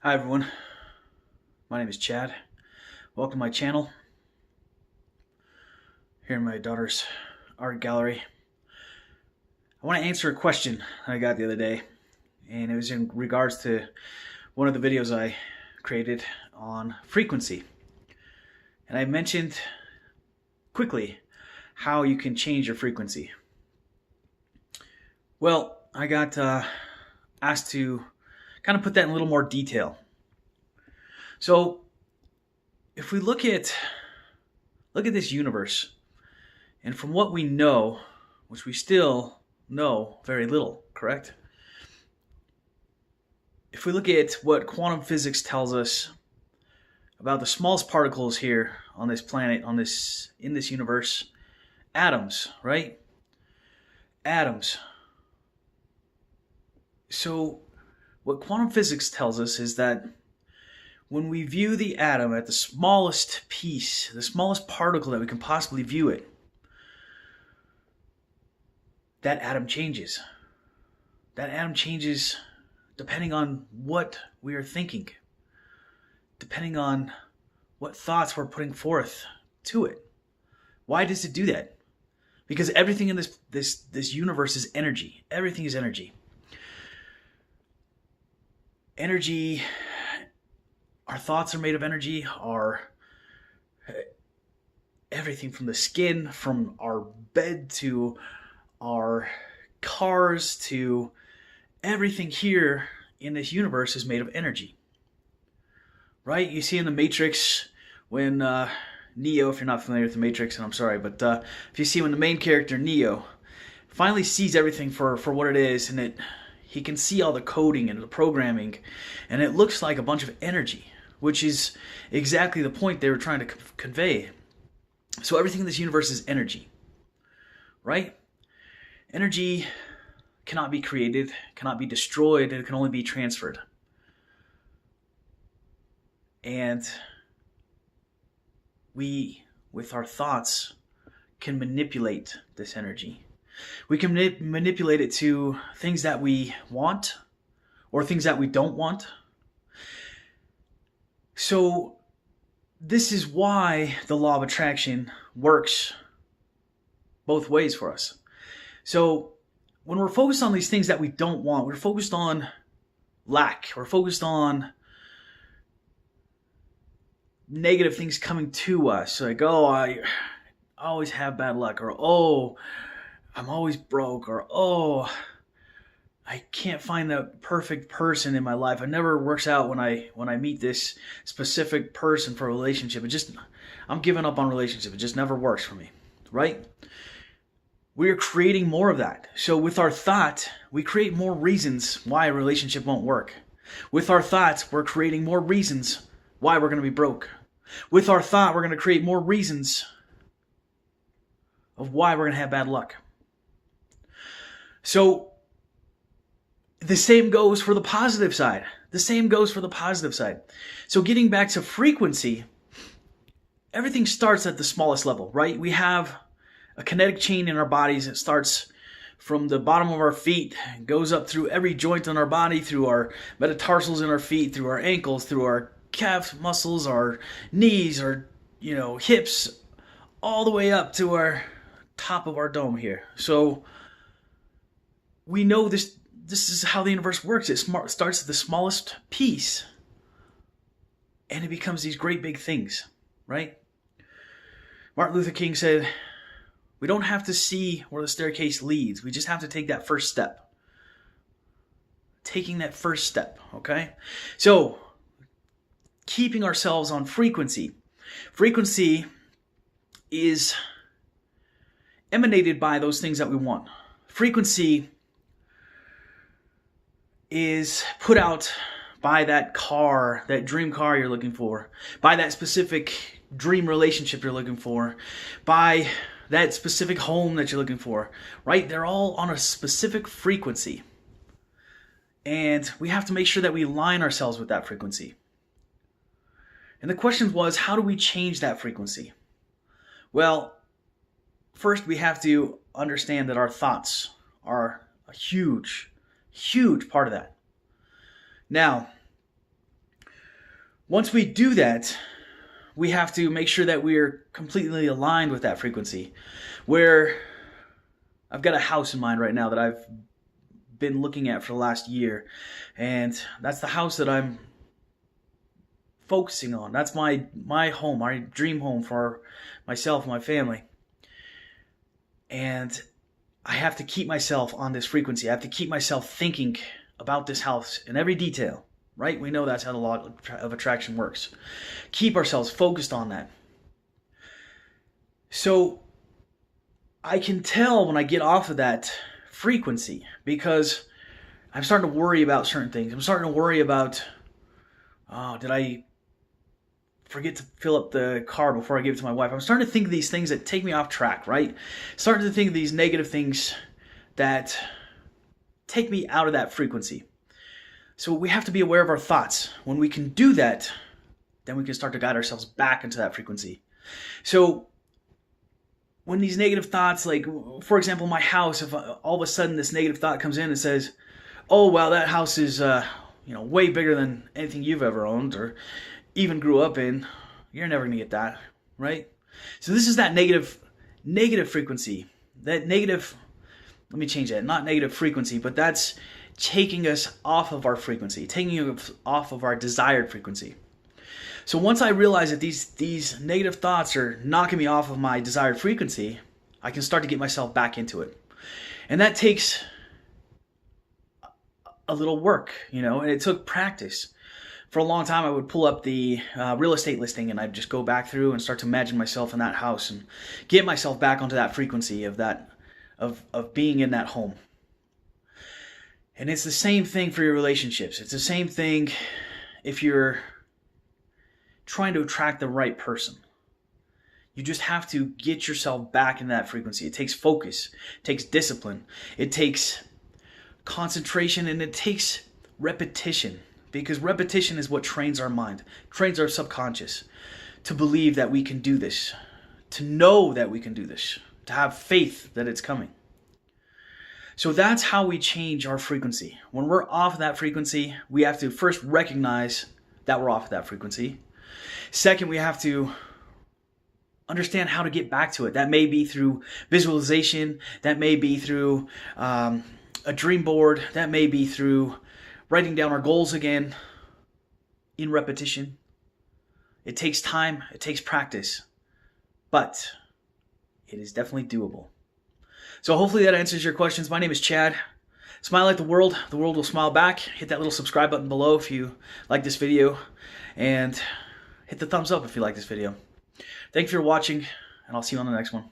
Hi everyone, my name is Chad. Welcome to my channel here in my daughter's art gallery. I want to answer a question I got the other day, and it was in regards to one of the videos I created on frequency. And I mentioned quickly how you can change your frequency. Well, I got asked to kind of put that in a little more detail. So if we look at this universe, and from what we know, which we still know very little, correct? If we look at what quantum physics tells us about the smallest particles here on this planet, in this universe, atoms, right? Atoms. So what quantum physics tells us is that when we view the atom at the smallest piece, the smallest particle that we can possibly view it, that atom changes. That atom changes depending on what we are thinking, depending on what thoughts we're putting forth to it. Why does it do that? Because everything in this universe is energy. Everything is energy. Energy, our thoughts are made of energy, everything from the skin, from our bed to our cars to everything here in this universe is made of energy. Right? You see in the Matrix when Neo, if you're not familiar with the Matrix, and I'm sorry, but if you see when the main character, Neo, finally sees everything for what it is, and he can see all the coding and the programming, and it looks like a bunch of energy, which is exactly the point they were trying to convey. So everything in this universe is energy, right? Energy cannot be created, cannot be destroyed, and it can only be transferred. And we, with our thoughts, can manipulate this energy. We can manipulate it to things that we want or things that we don't want. So this is why the law of attraction works both ways for us. So when we're focused on these things that we don't want, we're focused on lack, we're focused on negative things coming to us, like, oh, I always have bad luck, or oh, I'm always broke, or oh, I can't find the perfect person in my life. It never works out when I meet this specific person for a relationship. I'm giving up on relationship. It just never works for me, right? We're creating more of that. So with our thought, we create more reasons why a relationship won't work. With our thoughts, we're creating more reasons why we're going to be broke. With our thought, we're going to create more reasons of why we're going to have bad luck. So the same goes for the positive side. So getting back to frequency, everything starts at the smallest level, right? We have a kinetic chain in our bodies. It starts from the bottom of our feet, goes up through every joint on our body, through our metatarsals in our feet, through our ankles, through our calf muscles, our knees, our hips, all the way up to our top of our dome here. So we know this is how the universe works. It starts at the smallest piece, and it becomes these great big things, right? Martin Luther King said, we don't have to see where the staircase leads. We just have to take that first step. Taking that first step, okay? So keeping ourselves on frequency. Frequency is emanated by those things that we want. Frequency is put out by that car, that dream car you're looking for, by that specific dream relationship you're looking for, by that specific home that you're looking for, right? They're all on a specific frequency. And we have to make sure that we align ourselves with that frequency. And the question was, how do we change that frequency? Well, first we have to understand that our thoughts are a huge part of that. Now, Once we do that, we have to make sure that we're completely aligned with that frequency. Where I've got a house in mind right now that I've been looking at for the last year, and that's the house that I'm focusing on. That's my home, my dream home for myself and my family. And I have to keep myself on this frequency. I have to keep myself thinking about this house in every detail, right? We know that's how the law of attraction works. Keep ourselves focused on that. So I can tell when I get off of that frequency, because I'm starting to worry about certain things. I'm starting to worry about, oh, did I forget to fill up the car before I give it to my wife? I'm starting to think of these things that take me off track, right? Starting to think of these negative things that take me out of that frequency. So we have to be aware of our thoughts. When we can do that, then we can start to guide ourselves back into that frequency. So when these negative thoughts, like for example, my house, if all of a sudden this negative thought comes in and says, oh, well, that house is way bigger than anything you've ever owned or even grew up in, you're never going to get that, right? So this is that negative frequency. That negative, let me change that, not negative frequency, but that's taking us off of our frequency, taking us off of our desired frequency. So once I realize that these negative thoughts are knocking me off of my desired frequency, I can start to get myself back into it. And that takes a little work, and it took practice. For a long time, I would pull up the real estate listing and I'd just go back through and start to imagine myself in that house and get myself back onto that frequency of being in that home. And it's the same thing for your relationships. It's the same thing if you're trying to attract the right person. You just have to get yourself back in that frequency. It takes focus, it takes discipline, it takes concentration, and it takes repetition. Because repetition is what trains our mind, trains our subconscious to believe that we can do this, to know that we can do this, to have faith that it's coming. So that's how we change our frequency. When we're off of that frequency, we have to first recognize that we're off of that frequency. Second, we have to understand how to get back to it. That may be through visualization. That may be through a dream board. That may be through writing down our goals again in repetition. It takes time. It takes practice. But it is definitely doable. So hopefully that answers your questions. My name is Chad. Smile at the world will smile back. Hit that little subscribe button below if you like this video. And hit the thumbs up if you like this video. Thank you for watching, and I'll see you on the next one.